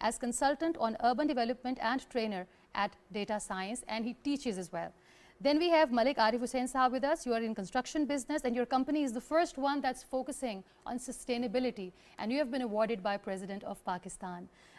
as consultant on urban development and trainer at data science, and he teaches as well. Then we have Malik Arif Hussain Sahab with us. You are in construction business and your company is the first one that's focusing on sustainability, and you have been awarded by President of Pakistan.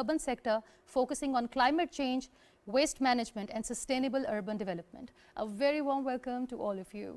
urban sector focusing on climate change, waste management and sustainable urban development. A very warm welcome to all of you.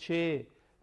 6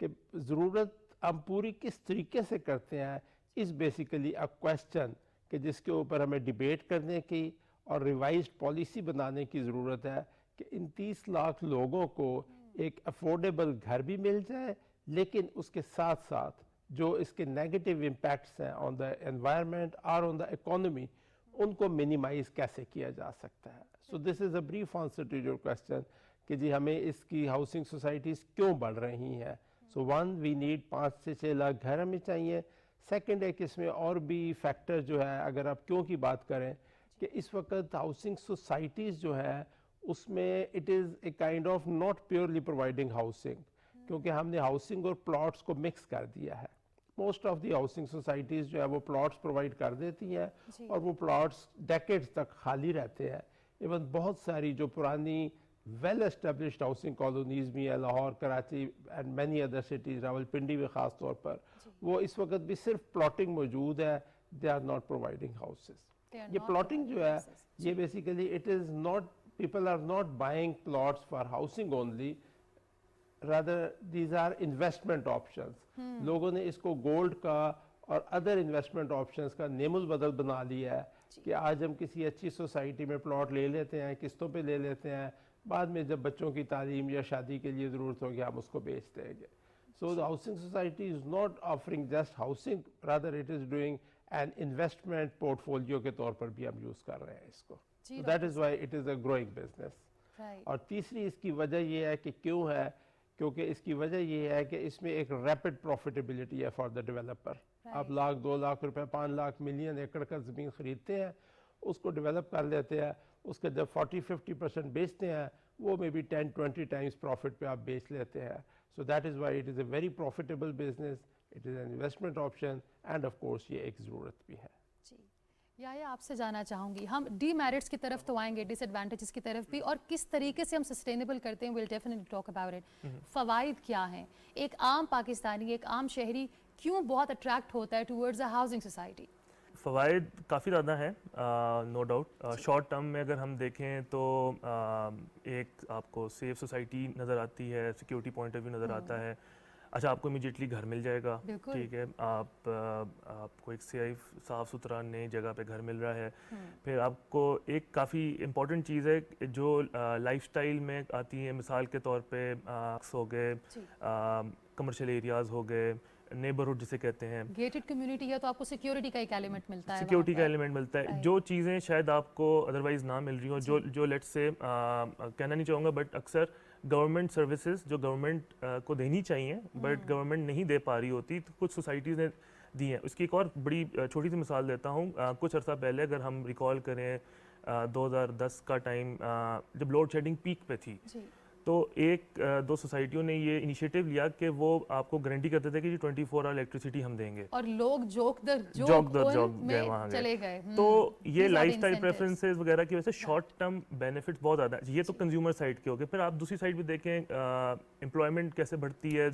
کہ ضرورت ہم پوری کس طریقے سے کرتے ہیں اس basically a question کہ جس کے اوپر ہمیں ڈیبیٹ کرنے کی اور ریوائزڈ پالیسی بنانے کی ضرورت ہے کہ ان 30 لاکھ لوگوں کو ایک افورڈیبل گھر بھی مل جائے، لیکن اس کے ساتھ ساتھ جو اس کے نیگیٹو امپیکٹس ہیں آن دا انوائرمنٹ اور آن دا اکانومی ان کو منیمائز کیسے کیا جا سکتا ہے. So this is a brief answer to your question کہ جی ہمیں اس کی ہاؤسنگ سوسائٹیز کیوں بڑھ رہی ہیں. سو ون وی نیڈ 5 سے 6 لاکھ گھر ہمیں چاہیے. سیکنڈ ایک اس میں اور بھی فیکٹر جو ہے اگر آپ کیوں کی بات کریں کہ اس وقت ہاؤسنگ سوسائٹیز جو ہے اس میں it is a kind of not purely providing housing, کیونکہ ہم نے ہاؤسنگ اور پلاٹس کو مکس کر دیا ہے. Most of the housing societies جو ہے وہ پلاٹس پرووائڈ کر دیتی ہیں اور وہ پلاٹس ڈیکیڈز تک خالی رہتے ہیں. ایون بہت ساری جو پرانی ویل اسٹیبلشڈ ہاؤسنگ کالونیز بھی ہیں، Lahore, Karachi and many other cities, Rawalpindi میں خاص طور پر، وہ اس وقت بھی صرف پلاٹنگ موجود ہے. They are not providing houses. یہ پلاٹنگ جو ہے یہ basically it is not, people are not buying plots for housing only, rather these are investment options. لوگوں نے اس کو گولڈ کا اور ادر انویسٹمنٹ آپشنز کا نیم البدل بنا لیا ہے کہ آج ہم کسی اچھی سوسائٹی میں پلاٹ لے لیتے ہیں، قسطوں پہ لے لیتے ہیں، بعد میں جب بچوں کی تعلیم یا شادی کے لیے ضرورت ہوگی ہم اس کو بیچ دیں گے. سو the housing society is not offering just housing, rather it is doing an investment portfolio کے طور پر بھی ہم یوز کر رہے ہیں اس کو. So that is why it is a growing business. اور تیسری اس کی وجہ یہ ہے کہ کیوں ہے، کیونکہ اس کی وجہ یہ ہے کہ اس میں ایک ریپڈ پروفیٹیبلٹی ہے فار دا ڈیولپر. آپ لاکھ 2 لاکھ روپے 5 لاکھ ملین ایکڑ کا زمین خریدتے ہیں، اس کو ڈیولپ کر لیتے ہیں، اس کا جب 40-50% بیچتے ہیں وہ میں بھی 10-20 ٹائمز پروفٹ پہ آپ بیچ لیتے ہیں. So that is why it is a very profitable business, it is an investment option and of course یہ ایک ضرورت بھی ہے. یا آپ سے جاننا چاہوں گی، ہم ڈی میرٹس کی طرف تو آئیں گے، ڈس ایڈوانٹیجز کی طرف بھی، اور کس طریقے سے ہم سسٹینیبل کرتے ہیں، we'll definitely talk about it. فوائد کیا ہیں؟ ایک عام پاکستانی، ایک عام شہری کیوں بہت اٹریکٹ ہوتا ہے ٹورڈز اے ہاؤسنگ سوسائٹی؟ فوائد کافی زیادہ ہیں، نو ڈاؤٹ. شارٹ ٹرم میں اگر ہم دیکھیں تو ایک آپ کو سیف سوسائٹی نظر آتی ہے، سیکیورٹی پوائنٹ آف ویو نظر آتا ہے. اچھا، آپ کو امیڈیٹلی گھر مل جائے گا، ٹھیک ہے، آپ کو ایک صاف ستھرا نئی جگہ پہ گھر مل رہا ہے. پھر آپ کو ایک کافی امپورٹنٹ چیز ہے جو لائف سٹائل میں آتی ہے، مثال کے طور پہ ہو گئے، کمرشل ایریاز ہو گئے، نیبرہڈ جسے کہتے ہیں، گیٹڈ کمیونٹی ہے تو آپ کو سیکیورٹی کا ایک ایلیمنٹ ملتا ہے، سیکیورٹی کا ایلیمنٹ ملتا ہے. جو چیزیں شاید آپ کو ادروائز نہ مل رہی ہوں، جو لیٹ سے کہنا نہیں چاہوں گا بٹ اکثر گورنمنٹ سروسز جو گورنمنٹ کو دینی چاہیے بٹ گورنمنٹ نہیں دے پا رہی ہوتی، تو کچھ سوسائٹیز نے دی ہیں. اس کی ایک اور بڑی چھوٹی سی مثال دیتا ہوں. کچھ عرصہ پہلے اگر ہم ریکال کریں 2010 کا ٹائم جب لوڈ شیڈنگ پیک پہ تھی، تو ایک دو سوسائٹیوں نے یہ انیشیٹو لیا کہ وہ آپ کو گارنٹی کرتے تھے کہ جی 24 آور الیکٹریسٹی ہم دیں گے، اور لوگ جوک گئے وہاں چلے گئے. تو یہ لائف سٹائل پریفرنسز وغیرہ کی وجہ سے شارٹ ٹرم بینیفٹ بہت زیادہ. یہ تو کنزیومر سائڈ کے ہو گئے. پھر آپ دوسری سائڈ بھی دیکھیں امپلائمنٹ کیسے بڑھتی ہے،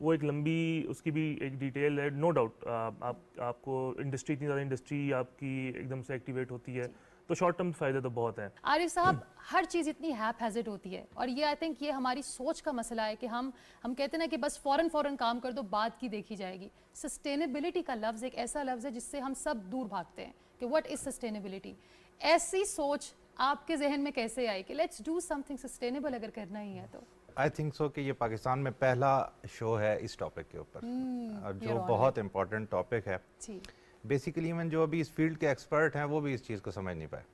وہ ایک لمبی اس کی بھی ایک ڈیٹیل ہے. نو ڈاؤٹ آپ کو انڈسٹری، اتنی زیادہ انڈسٹری آپ کی ایک دم سے ایکٹیویٹ ہوتی ہے، تو شارٹ ٹرم فائدے تو بہت ہیں. عارف صاحب، ہر چیز اتنی ہیپ ہیزٹ ہوتی ہے، اور یہ آئی تھنک یہ ہماری سوچ کا مسئلہ ہے کہ ہم کہتے ہیں نا کہ بس فوراً کام کر دو، بعد کی دیکھی جائے گی. سسٹینیبلٹی کا لفظ ایک ایسا لفظ ہے جس سے ہم سب دور بھاگتے ہیں کہ واٹ از سسٹینیبلٹی. ایسی سوچ آپ کے ذہن میں کیسے آئی کہ let's do something sustainable اگر کرنا ہی ہے تو؟ آئی تھنک سو کہ یہ پاکستان میں پہلا شو ہے اس ٹاپک کے اوپر، اور جو بہت امپورٹنٹ ٹاپک ہے. بیسیکلی ایون جو ابھی اس فیلڈ کے ایکسپرٹ ہیں وہ بھی اس چیز کو سمجھ نہیں پائے.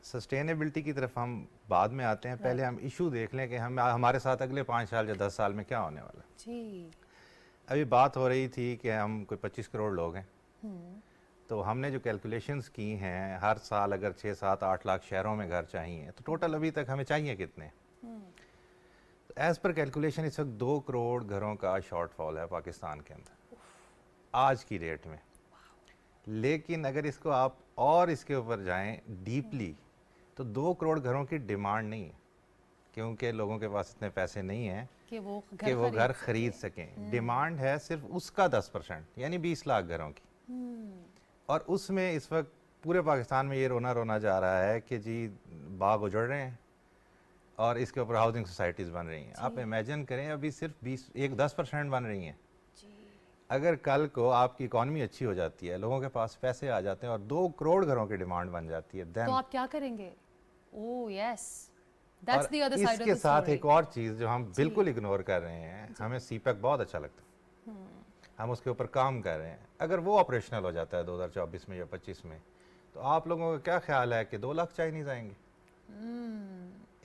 سسٹینیبلٹی کی طرف ہم بعد میں آتے ہیں، پہلے ہم ایشو دیکھ لیں کہ ہمارے ساتھ اگلے 5 سال یا 10 سال میں کیا ہونے والا ہے. ابھی بات ہو رہی تھی کہ ہم کوئی 25 کروڑ لوگ ہیں، تو ہم نے جو کیلکولیشنز کی ہیں ہر سال اگر 6-7-8 لاکھ شہروں میں گھر چاہیے تو ٹوٹل ابھی تک ہمیں چاہیے کتنے؟ ایز پر کیلکولیشن اس وقت 2 کروڑ گھروں کا شارٹ فال ہے پاکستان کے اندر آج کی ڈیٹ میں. لیکن اگر اس کو آپ اور اس کے اوپر جائیں ڈیپلی تو 2 کروڑ گھروں کی ڈیمانڈ نہیں ہے، کیونکہ لوگوں کے پاس اتنے پیسے نہیں ہیں کہ وہ گھر خرید سکیں. ڈیمانڈ ہے صرف اس کا 10%، یعنی 20 لاکھ گھروں کی. اور اس میں اس وقت پورے پاکستان میں یہ رونا جا رہا ہے کہ جی باغ اجڑ رہے ہیں اور اس کے اوپر ہاؤسنگ سوسائٹیز بن رہی ہیں. آپ امیجن کریں ابھی صرف 10% بن رہی ہیں. اگر کل کو آپ کی اکانومی اچھی ہو جاتی ہے, لوگوں کے پاس پیسے آ جاتے ہیں اور 2 کروڑ گھروں کی ڈیمانڈ بن جاتی ہے, تو آپ کیا کریں گے؟ اوہ یس، اور دیٹس دی ادر اس سائیڈ آف کے دی ساتھ اسٹوری. ایک اور چیز جو ہم بالکل اگنور کر رہے ہیں, ہمیں سی پیک بہت اچھا لگتا ہے, ہم اس کے اوپر کام کر رہے ہیں. اگر وہ آپریشنل ہو جاتا ہے 2024 میں یا 25 میں, تو آپ لوگوں کا کیا خیال ہے کہ 2 لاکھ چائنیز آئیں گے,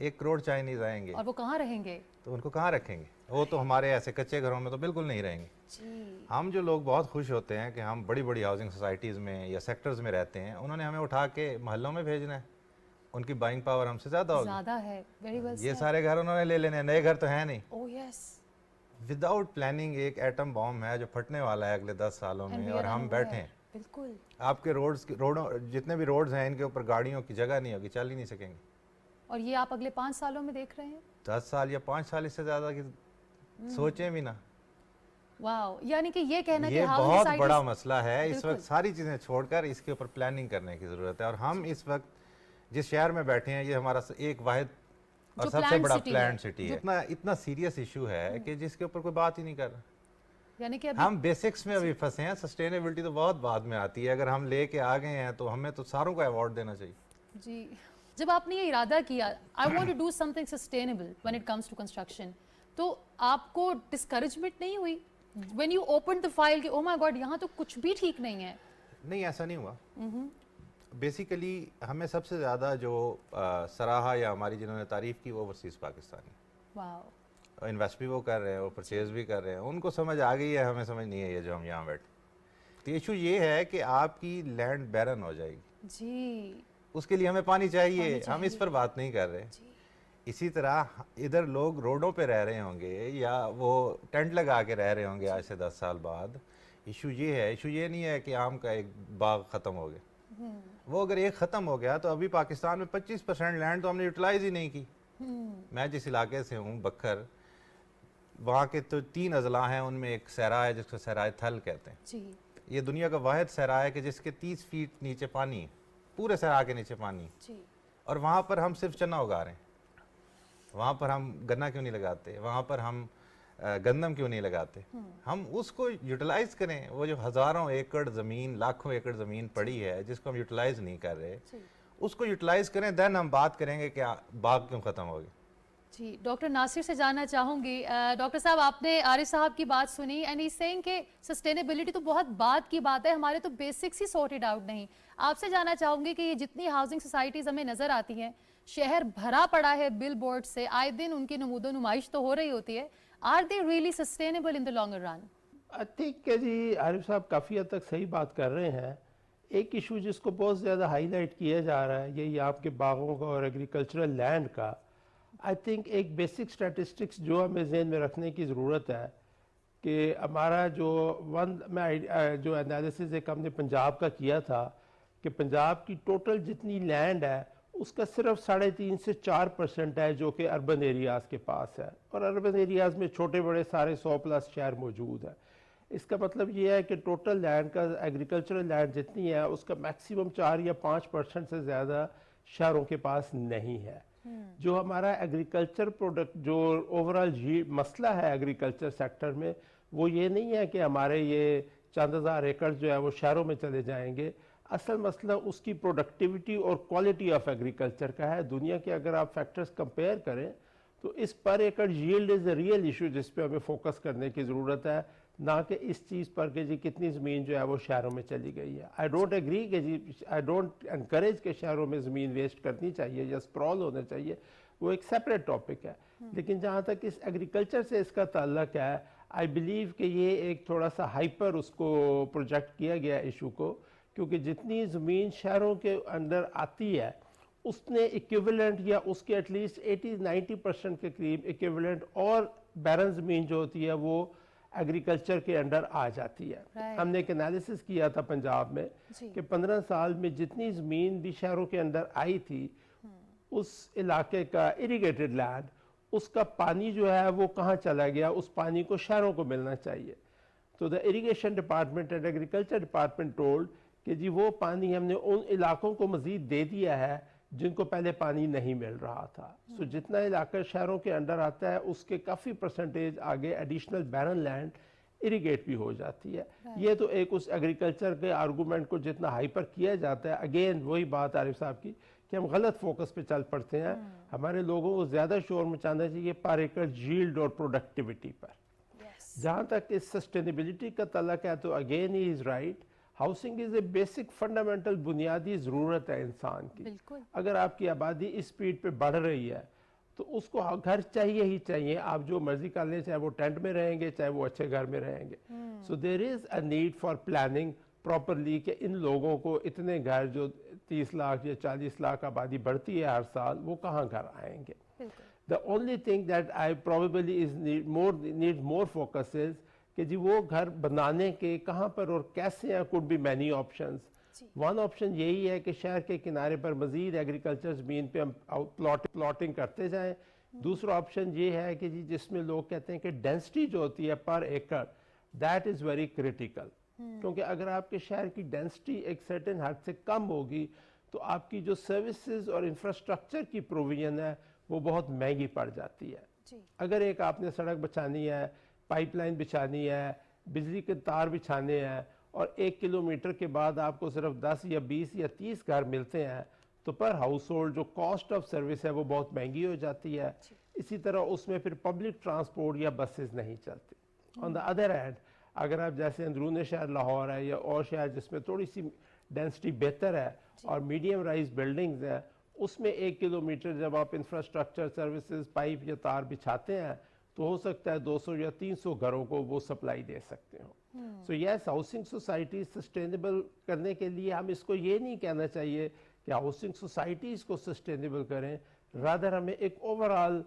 1 کروڑ چائنیز آئیں گے, اور وہ کہاں رہیں گے؟ تو ان کو کہاں رکھیں گے؟ وہ تو ہمارے ایسے کچے گھروں میں تو بالکل نہیں رہیں گے. ہم جو لوگ بہت خوش ہوتے ہیں کہ ہم بڑی بڑی ہاؤسنگ سوسائٹیز میں یا سیکٹرز میں رہتے ہیں, انہوں نے ہمیں اٹھا کے محلوں میں بھیجنا ہے, ان کی بائنگ پاور ہم سے زیادہ ہوگی. زیادہ ہے. ویری ویل یہ سارے گھر انہوں نے لے لینے, نئے گھر تو ہیں نہیں. اوہ یس. وداؤٹ پلاننگ ایک ایٹم بام ہے جو پھٹنے والا ہے اگلے 10 سالوں میں, اور ہم بیٹھے ہیں. بالکل. آپ کے روڈوں جتنے بھی روڈز ہیں ان کے اوپر گاڑیوں کی جگہ نہیں ہوگی, چل ہی نہیں سکیں گے. اور یہ آپ اگلے 5 سالوں میں دیکھ رہے ہیں؟ 10 سال یا 5 سال اس سے زیادہ کی سوچیں بھی نا. واو. یعنی کہ یہ کہنا کہ یہ ہاؤسنگ بہت سوسائٹیز بڑا مسئلہ ہے. اس وقت ساری چیزیں چھوڑ کر اس کے اوپر پلاننگ کرنے کی ضرورت ہے. اور ہم اس وقت جس شہر میں بیٹھے ہیں, یہ ہمارا ایک واحد اور سب سے بڑا پلانڈ سٹی ہے. اتنا سیریس ایشو ہے کہ جس کے اوپر کوئی بات ہی نہیں کر رہا. یعنی کہ ہم بیسکس میں ابھی پھنسے ہیں. سسٹینیبلٹی تو بہت بعد میں آتی ہے. اگر ہم لے کے آ گئے ہیں تو ہمیں تو ساروں کو ایوارڈ دینا چاہیے. جی, جب آپ نے یہ ارادہ کیا I want to do something sustainable when it comes to construction, تو آپ کو ڈسکریجمنٹ نہیں ہوئی when you open the file کہ او مائی گاڈ یہاں تو کچھ بھی ٹھیک نہیں ہے؟ نہیں, ایسا نہیں ہوا. بیسیکلی ہمیں سب سے زیادہ جو سراہا یا ہماری جنہوں نے تعریف کی وہ اوورسیز پاکستانی. واو. انویسٹ بھی وہ کر رہے ہیں, وہ پرچیز بھی کر رہے ہیں. ان کو سمجھ آ گئی ہے, ہمیں سمجھ نہیں ہے یہ جو ہم یہاں بیٹھے. تو ایشو یہ ہے کہ آپ کی لینڈ بیرن ہو جائے گی. جی. اس کے لیے ہمیں پانی چاہیے. ہم اس پر بات نہیں کر رہے. اسی طرح ادھر لوگ روڈوں پہ رہ رہے ہوں گے یا وہ ٹینٹ لگا کے رہ رہے ہوں گے آج سے 10 سال بعد. ایشو یہ ہے, ایشو یہ نہیں ہے کہ آم کا ایک باغ ختم ہو گیا. وہ اگر ایک ختم ہو گیا تو ابھی پاکستان میں 25% لینڈ تو ہم نے یوٹیلائز ہی نہیں کی. میں جس علاقے سے ہوں بکھر, وہاں کے تو 3 اضلاع ہیں, ان میں ایک صحرا ہے جس کو صحرائے تھل کہتے ہیں. جی. یہ دنیا کا واحد صحرا ہے کہ جس کے 30 فیٹ نیچے پانی ہے, پورے صحرا کے نیچے پانی. جی. اور وہاں پر ہم صرف چنا اگا رہے ہیں. وہاں پر ہم گنا کیوں نہیں لگاتے, وہاں پر ہم گندم کیوں نہیں لگاتے؟ ہم اس کو یوٹیلائز کریں. وہ جو ہزاروں ایکڑ زمین, لاکھوں ایکڑ زمین پڑی ہے جس کو ہم یوٹیلائز نہیں کر رہے, اس کو یوٹیلائز کریں. دین ہم بات کریں گے کہ باغ کیوں ختم ہو گئے. جی, ڈاکٹر ناصر سے جاننا چاہوں گی. ڈاکٹر صاحب, آپ نے عارف صاحب کی بات سنی اینڈ ہی سینگ کہ سسٹینیبلٹی تو بہت بعد کی بات ہے, ہمارے تو بیسکس ہی سارٹیڈ آؤٹ نہیں. آپ سے جاننا چاہوں گی کہ یہ جتنی ہاؤسنگ سوسائٹیز ہمیں نظر آتی ہیں, شہر بھرا پڑا ہے بل بورڈ سے, آئے دن ان کی نمود و نمائش تو ہو رہی ہوتی ہے. Are they really sustainable in the longer run? I think کہ جی عارف صاحب کافی حد تک صحیح بات کر رہے ہیں. ایک ایشو جس کو بہت زیادہ ہائی لائٹ کیا جا رہا ہے یہی آپ کے باغوں کا اور ایگریکلچرل لینڈ کا. آئی تھنک ایک بیسک اسٹیٹسٹکس جو ہمیں ذہن میں رکھنے کی ضرورت ہے کہ ہمارا جو جو انالیسز ایک ہم نے پنجاب کا کیا تھا کہ پنجاب کی ٹوٹل جتنی لینڈ ہے اس کا صرف 3.5 سے 4% ہے جو کہ اربن ایریاز کے پاس ہے, اور اربن ایریاز میں چھوٹے بڑے سارے 100+ شہر موجود ہیں. اس کا مطلب یہ ہے کہ ٹوٹل لینڈ کا ایگریکلچرل لینڈ جتنی ہے اس کا میکسیمم 4 یا 5% سے زیادہ شہروں کے پاس نہیں ہے. جو ہمارا ایگریکلچر پروڈکٹ جو اوورال مسئلہ ہے ایگریکلچر سیکٹر میں, وہ یہ نہیں ہے کہ ہمارے یہ چند ہزار ایکڑ جو ہے وہ شہروں میں چلے جائیں گے. اصل مسئلہ اس کی پروڈکٹیوٹی اور کوالٹی آف ایگریکلچر کا ہے. دنیا کے اگر آپ فیکٹرز کمپیئر کریں تو اس پر acre yield is a real issue جس پہ ہمیں فوکس کرنے کی ضرورت ہے, نہ کہ اس چیز پر کہ جی کتنی زمین جو ہے وہ شہروں میں چلی گئی ہے. آئی ڈونٹ ایگری کہ جی آئی ڈونٹ انکریج کہ شہروں میں زمین ویسٹ کرنی چاہیے یا اسپرال ہونا چاہیے, وہ ایک سیپریٹ ٹاپک ہے. لیکن جہاں تک اس ایگریکلچر سے اس کا تعلق ہے, آئی بلیو کہ یہ ایک تھوڑا سا ہائپر اس کو پروجیکٹ کیا گیا ایشو کو, کیونکہ جتنی زمین شہروں کے اندر آتی ہے اس نے ایکویولنٹ یا اس کے ایٹ لیسٹ 80-90% کے قریب ایکویولنٹ اور بیرن زمین جو ہوتی ہے وہ ایگریکلچر کے انڈر آ جاتی ہے. ہم نے ایک انالیسس کیا تھا پنجاب میں کہ 15 سال میں جتنی زمین بھی شہروں کے اندر آئی تھی اس علاقے کا اریگیٹڈ لینڈ, اس کا پانی جو ہے وہ کہاں چلا گیا, اس پانی کو شہروں کو ملنا چاہیے. تو the irrigation department and agriculture department told کہ جی وہ پانی ہم نے ان علاقوں کو مزید دے دیا ہے جن کو پہلے پانی نہیں مل رہا تھا. سو جتنا علاقہ شہروں کے انڈر آتا ہے اس کے کافی پرسنٹیج آگے ایڈیشنل بیرن لینڈ اریگیٹ بھی ہو جاتی ہے. یہ تو ایک اس ایگریکلچر کے آرگومنٹ کو جتنا ہائپر کیا جاتا ہے, اگین وہی بات عارف صاحب کی کہ ہم غلط فوکس پہ چل پڑتے ہیں. ہمارے لوگوں کو زیادہ شور مچانا چاہیے پر ایکڑ جیلڈ اور پروڈکٹیوٹی پر. جہاں تک اس سسٹینیبلٹی کا تعلق ہے تو again he is right, housing is a basic fundamental بنیادی ضرورت ہے انسان کی. اگر آپ کی آبادی اس سپیڈ پہ بڑھ رہی ہے تو اس کو گھر چاہیے ہی چاہیے, آپ جو مرضی کر لیں, چاہے وہ ٹینٹ میں رہیں گے چاہے وہ اچھے گھر میں رہیں گے. So there is a need for planning properly کہ ان لوگوں کو اتنے گھر جو 30 لاکھ یا 40 لاکھ آبادی بڑھتی ہے ہر سال, وہ کہاں گھر آئیں گے. The only thing that I probably needs more focus is کہ جی وہ گھر بنانے کے کہاں پر اور کیسے ہیں. could be many options. One option یہی ہے کہ شہر کے کنارے پر مزید ایگریکلچر زمین پہ ہم پلاٹنگ کرتے جائیں. دوسرا آپشن یہ ہے کہ جی جس میں لوگ کہتے ہیں کہ ڈینسٹی جو ہوتی ہے پر ایکڑ, دیٹ از ویری کریٹیکل. کیونکہ اگر آپ کے شہر کی ڈینسٹی ایک سرٹن حد سے کم ہوگی تو آپ کی جو سروسز اور انفراسٹرکچر کی پروویژن ہے وہ بہت مہنگی پڑ جاتی ہے. اگر ایک آپ نے سڑک بچھانی ہے, پائپ لائن بچھانی ہے, بجلی کے تار بچھانے ہیں, اور 1 کلومیٹر کے بعد آپ کو صرف 10 یا 20 یا 30 گھر ملتے ہیں, تو پر ہاؤس ہولڈ جو کاسٹ آف سروس ہے وہ بہت مہنگی ہو جاتی ہے. اسی طرح اس میں پھر پبلک ٹرانسپورٹ یا بسز نہیں چلتی. آن دا ادر ہینڈ اگر آپ جیسے اندرون شہر لاہور ہے یا اور شہر جس میں تھوڑی سی ڈینسٹی بہتر ہے اور میڈیم رائز بلڈنگز ہیں, اس میں 1 کلومیٹر جب آپ انفراسٹرکچر سروسز پائپ یا تار بچھاتے ہیں تو ہو سکتا ہے 200 یا 300 گھروں کو وہ سپلائی دے سکتے ہوں. سو یس, ہاؤسنگ سوسائٹی سسٹینیبل کرنے کے لیے ہم اس کو یہ نہیں کہنا چاہیے کہ ہاؤسنگ سوسائٹیز کو سسٹینیبل کریں, رادر ہمیں ایک اوور آل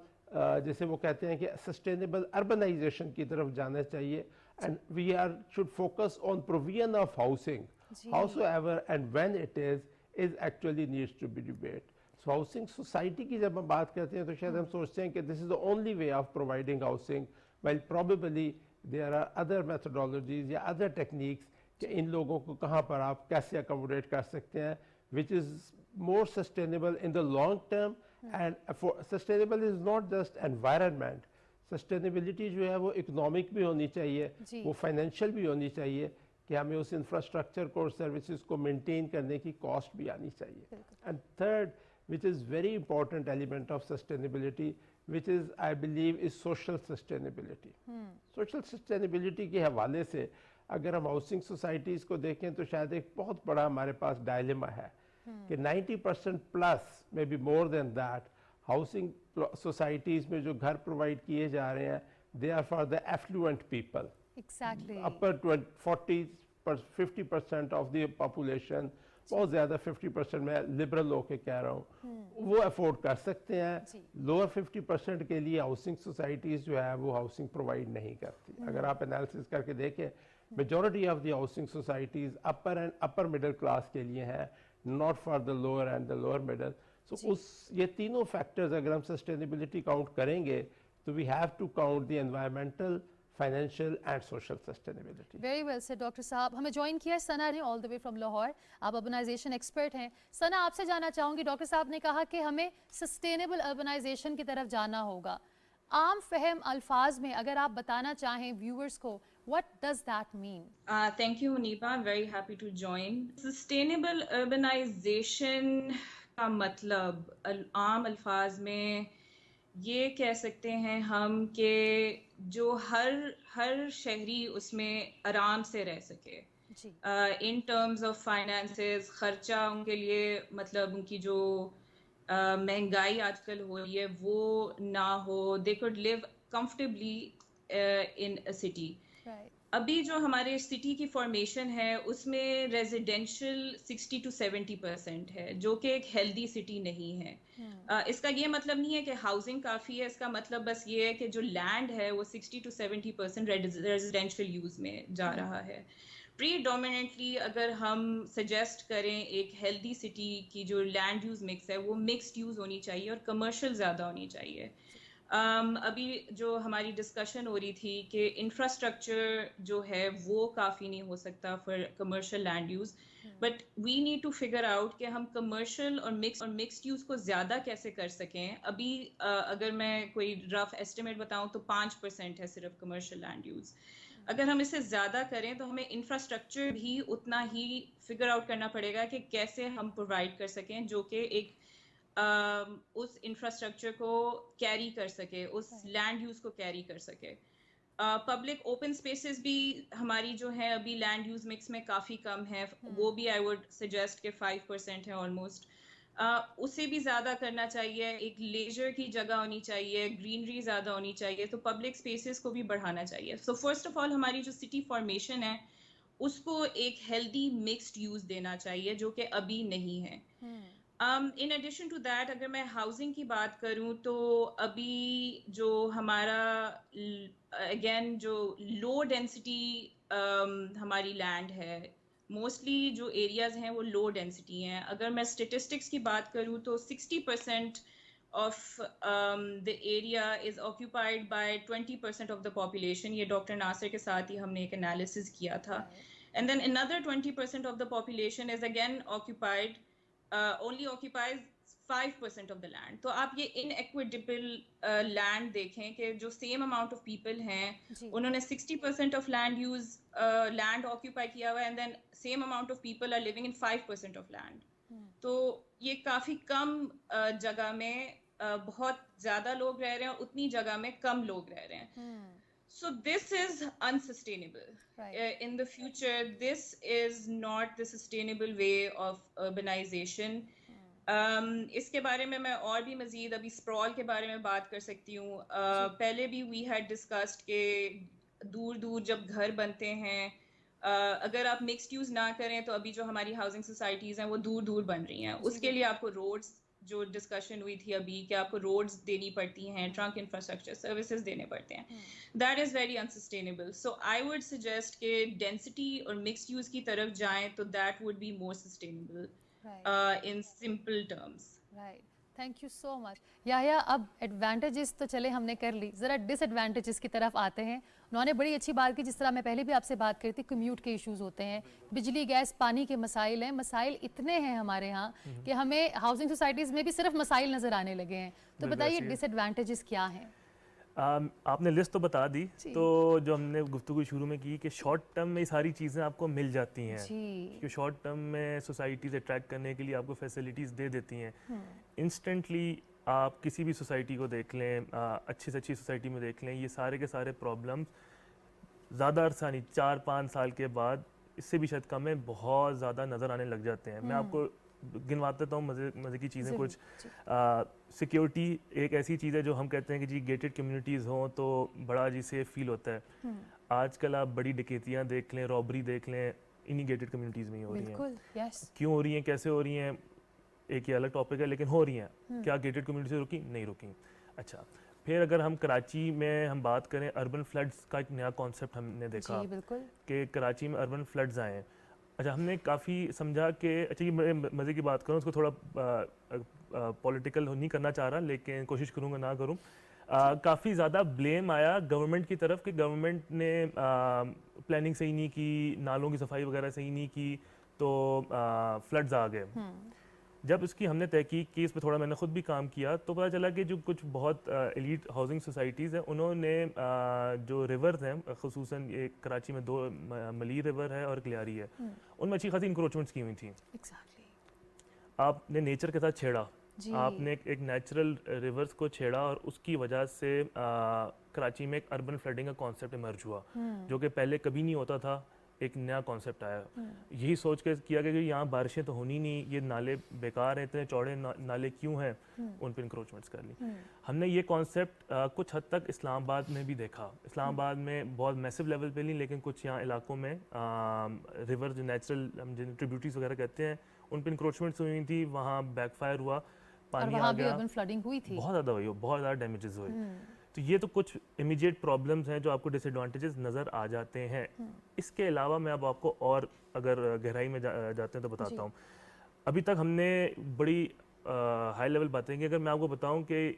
جیسے وہ کہتے ہیں کہ سسٹینیبل اربنائزیشن کی طرف جانا چاہیے. And we should focus on provision of housing, howsoever and when it is actually needs to be debate. So housing society کی جب ہم بات کرتے ہیں تو شاید ہم سوچتے ہیں کہ this is the only way of providing housing, while probably there are other methodologies یا other techniques کہ ان لوگوں کو کہاں پر آپ کیسے accommodate کر سکتے ہیں, which is more sustainable in the long term. And sustainable is not just environment. Sustainability جو ہے وہ اکنامک بھی ہونی چاہیے, وہ فائنینشیل بھی ہونی چاہیے کہ ہمیں اس انفراسٹرکچر کو اور سروسز کو مینٹین کرنے کی کاسٹ بھی آنی چاہیے. And third which is very important element of sustainability, which is I believe is social sustainability. Social sustainability کے حوالے سے اگر ہم ہاؤسنگ سوسائٹیز کو دیکھیں تو شاید ایک بہت بڑا ہمارے پاس ڈائلیما ہے کہ 90% پلس میں be more than that housing societies میں جو گھر پرووائڈ کیے جا رہے ہیں they are for the affluent people. Exactly. Upper 50% of the population, بہت زیادہ 50% میں لبرل ہو کے کہہ رہا ہوں, وہ افورڈ کر سکتے ہیں. لوور 50% کے لیے ہاؤسنگ سوسائٹیز جو ہے وہ ہاؤسنگ پرووائڈ نہیں کرتی. اگر آپ انالیسس کر کے دیکھیں majority of the housing societies upper middle class کے لیے ہیں, not for the lower and the lower middle. So یہ تینوں فیکٹرز اگر ہم سسٹینیبلٹی کاؤنٹ کریں گے تو we have to count the environmental, financial and social sustainability. Very well said doctor صاحب. ہمیں جوائن کیا ہے ثنا نے آل دا وے فرام لاہور. آپ اربنائزیشن ایکسپرٹ ہیں. ثنا, آپ سے جاننا چاہوں گی, ڈاکٹر صاحب نے کہا کہ ہمیں سسٹینیبل اربنائزیشن کی طرف جانا ہوگا. عام فہم الفاظ میں اگر آپ بتانا چاہیں ویورز کو, what does that mean? Thank you, Muniba. I'm very happy to join. Sustainable urbanization کا مطلب عام الفاظ میں یہ کہہ سکتے ہیں ہم کہ جو ہر شہری اس میں آرام سے رہ سکے. ان ٹرمز آف فائنانسز, خرچہ ان کے لیے مطلب ان کی جو مہنگائی آج کل ہو رہی ہے وہ نہ ہو. They could live comfortably in a city. ابھی جو ہمارے سٹی کی فارمیشن ہے اس میں ریزیڈینشل 60 to 70% ہے, جو کہ ایک ہیلدی سٹی نہیں ہے. اس کا یہ مطلب نہیں ہے کہ ہاؤسنگ کافی ہے, اس کا مطلب بس یہ ہے کہ جو لینڈ ہے وہ 60 to 70% ریزیڈینشل یوز میں جا رہا ہے. پری ڈومیننٹلی اگر ہم سجیسٹ کریں ایک ہیلدی سٹی کی جو لینڈ یوز مکس ہے وہ مکسڈ یوز ہونی چاہیے اور کمرشل زیادہ ہونی چاہیے. ابھی جو ہماری ڈسکشن ہو رہی تھی کہ انفراسٹرکچر جو ہے وہ کافی نہیں ہو سکتا for commercial land use, but we need to figure out کہ ہم کمرشل اور مکسڈ یوز کو زیادہ کیسے کر سکیں. ابھی اگر میں کوئی رف ایسٹیمیٹ بتاؤں تو 5% ہے صرف کمرشل لینڈ یوز. اگر ہم اسے زیادہ کریں تو ہمیں انفراسٹرکچر بھی اتنا ہی فگر آؤٹ کرنا پڑے گا کہ کیسے ہم پرووائڈ کر سکیں جو کہ ایک اس انفراسٹرکچر کو کیری کر سکے، اس لینڈ یوز کو کیری کر سکے. پبلک اوپن اسپیسز بھی ہماری جو ہے ابھی لینڈ یوز مکس میں کافی کم ہے، وہ بھی آئی وڈ سجیسٹ کہ 5% ہے آلموسٹ. اسے بھی زیادہ کرنا چاہیے، ایک لیجر کی جگہ ہونی چاہیے، گرینری زیادہ ہونی چاہیے، تو پبلک اسپیسز کو بھی بڑھانا چاہیے. سو فرسٹ آف آل ہماری جو سٹی فارمیشن ہے اس کو ایک ہیلدی مکسڈ یوز دینا چاہیے جو کہ ابھی نہیں ہے. ان ایڈیشن ٹو دیٹ اگر میں ہاؤسنگ کی بات کروں تو ابھی جو ہمارا اگین جو لو ڈینسٹی ہماری لینڈ ہے، موسٹلی جو ایریاز ہیں وہ لو ڈینسٹی ہیں. اگر میں اسٹیٹسٹکس کی بات کروں تو 60% of the area is occupied by 20% of the population. یہ ڈاکٹر ناصر کے ساتھ ہی ہم نے ایک انالیسس کیا تھا. And then another 20% of the population is again occupied, only occupies 5% of the land. تو آپ یہ inequitable land دیکھیں کہ جو same amount of people ہیں انہوں نے 60% of land occupy کیا ہوا ہے and then same amount of people are living in 5% of land. تو یہ کافی کم جگہ میں بہت زیادہ لوگ رہ رہے ہیں، اتنی جگہ میں کم لوگ رہ رہے ہیں. So this is unsustainable. In the future, this is not the sustainable way of urbanization. اس کے بارے میں اور بھی مزید ابھی اسپرال کے بارے میں بات کر سکتی ہوں. پہلے بھی we had discussed کہ دور دور جب گھر بنتے ہیں، اگر آپ مکسڈ یوز نہ کریں تو ابھی جو ہماری ہاؤسنگ سوسائٹیز ہیں وہ دور دور بن رہی ہیں. اس کے لیے آپ کو روڈز جو ڈسکشن ہوئی تھی ابھی کہ آپ کو روڈز دینی پڑتی ہیں، ٹرنک انفراسٹرکچر سروسز دینے پڑتے ہیں، that is very unsustainable. So I would suggest کہ ڈینسٹی اور مکسڈ یوز کی طرف جائیں تو that would be more sustainable in simple terms. Thank you so much. Yahya اب ایڈوانٹیجز تو چلے ہم نے کر لی، ذرا ڈس ایڈوانٹیجز کی طرف آتے ہیں. انہوں نے بڑی اچھی بات کی، جس طرح میں پہلے بھی آپ سے بات کری تھی، کمیوٹ کے ایشوز ہوتے ہیں، بجلی گیس پانی کے مسائل ہیں. مسائل اتنے ہیں ہمارے ہاں کہ ہمیں ہاؤسنگ سوسائٹیز میں بھی صرف مسائل نظر آنے لگے ہیں. تو بتائیے ڈس ایڈوانٹیجز کیا ہیں؟ آپ نے لسٹ تو بتا دی. تو جو ہم نے گفتگو شروع میں کی کہ شارٹ ٹرم میں یہ ساری چیزیں آپ کو مل جاتی ہیں، کہ شارٹ ٹرم میں سوسائٹیز اٹریکٹ کرنے کے لیے آپ کو فیسلٹیز دے دیتی ہیں. انسٹنٹلی آپ کسی بھی سوسائٹی کو دیکھ لیں، اچھی سے اچھی سوسائٹی میں دیکھ لیں، یہ سارے کے سارے پرابلمس زیادہ عرصہ نہیں، 4-5 سال کے بعد، اس سے بھی شاید کم ہے، بہت زیادہ نظر آنے لگ جاتے ہیں. میں آپ کو گنواتا ہوں مزے کی چیزیں کچھ. سیکیورٹی ایک ایسی چیز ہے جو ہم کہتے ہیں کہ جی گیٹڈ کمیونٹیز ہوں تو بڑا جی سیف فیل ہوتا ہے. آج کل آپ بڑی ڈکیتیاں دیکھ لیں، رابری دیکھ لیں، انہی گیٹڈ کمیونٹیز میں ہی ہو رہی ہیں. کیوں ہو رہی ہیں، کیسے ہو رہی ہیں، ایک یہ الگ ٹاپک ہے، لیکن ہو رہی ہیں. کیا گیٹڈ کمیونٹیز رکی؟ نہیں رکی. اچھا، پھر اگر ہم کراچی میں ہم بات کریں، اربن فلڈز کا ایک نیا کانسیپٹ ہم نے دیکھا کہ کراچی میں اربن فلڈز آئے ہیں. اچھا، ہم نے کافی سمجھا کہ اچھا، یہ مزے کی بات کروں، اس کو تھوڑا پولیٹیکل نہیں کرنا چاہ رہا لیکن کوشش کروں گا نہ کروں. کافی زیادہ بلیم آیا گورنمنٹ کی طرف کہ گورنمنٹ نے پلاننگ صحیح نہیں کی، نالوں کی صفائی وغیرہ صحیح نہیں کی، تو فلڈز آ گئے. جب اس کی ہم نے تحقیق کی، اس پہ تھوڑا میں نے خود بھی کام کیا، تو پتہ چلا کہ جو کچھ بہت ایلیٹ ہاؤسنگ سوسائٹیز ہیں، انہوں نے جو ریورز ہیں، خصوصاً ایک کراچی میں 2 ملی ریور ہے اور کلیاری ہے، ان میں اچھی خاصی انکروچمنٹس کی ہوئی تھیں. آپ نے نیچر کے ساتھ چھیڑا، آپ نے ایک نیچرل ریورز کو چھیڑا، اور اس کی وجہ سے کراچی میں ایک اربن فلڈنگ کا کانسیپٹ ایمرج ہوا، جو کہ پہلے کبھی نہیں ہوتا تھا. ایک نیا کانسیپٹ آیا. یہی سوچ کے کیا کہ یہاں بارشیں تو ہونی نہیں، یہ نالے بیکار ہیں، اتنے چوڑے نالے کیوں ہیں، ان پہ انکروچمنٹس کر لی. ہم نے یہ کانسیپٹ کچھ حد تک اسلام آباد میں بھی دیکھا. اسلام آباد میں بہت میسو لیول پہ نہیں، لیکن کچھ یہاں علاقوں میں ریور جو نیچرل ہم جن ٹریبیوٹریز وغیرہ کہتے ہیں، ان پہ انکروچمنٹس ہوئی تھی. وہاں بیک فائر ہوا، پانی آ گیا، بہت زیادہ ہوئی، بہت زیادہ ڈیمیجز ہوئے. تو یہ تو کچھ امیجیٹ پرابلمس ہیں جو آپ کو ڈس ایڈوانٹیجز نظر آ جاتے ہیں. اس کے علاوہ میں اب آپ کو اور اگر گہرائی میں جاتے ہیں تو بتاتا ہوں. ابھی تک ہم نے بڑی ہائی لیول باتیں کہ اگر میں آپ کو بتاؤں کہ